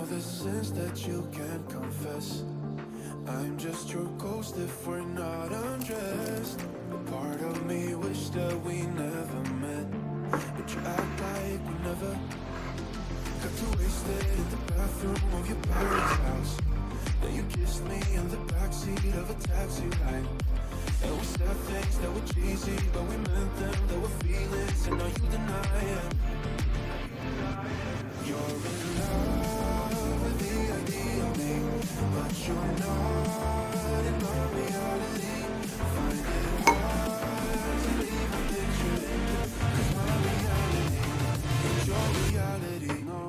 all the sins that you can't confess. I'm just your ghost if we're not undressed. A part of me wish that we never met, but you act like we never. Got too wasted in the bathroom of your parents' house. Then you kissed me in the backseat of a taxi ride. And we said things that were cheesy, but we meant them. There were feelings, and now you deny it. You're in love with the idea of me, but you're not in my reality. Find it hard to even picture it, 'cause my reality ain't your reality, no.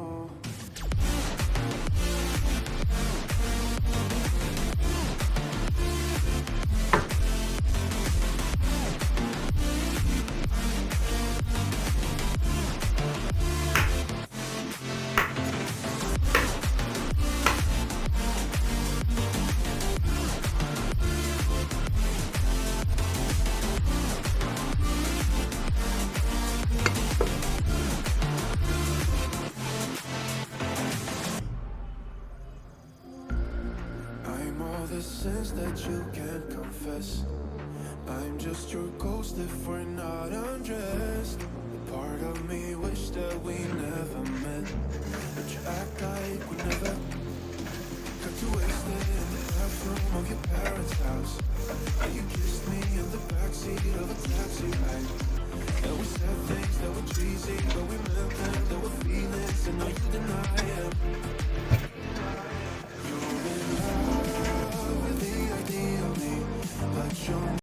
I'm all the sins that you can't confess. I'm just your ghost if we're not undressed. A part of me wish that we never met, but you act like we never. Got too wasted in the bathroom of your parents' house. And you kissed me in the backseat of a taxi ride. And we said things that were cheesy, but we meant them. There were feelings, and now you deny it.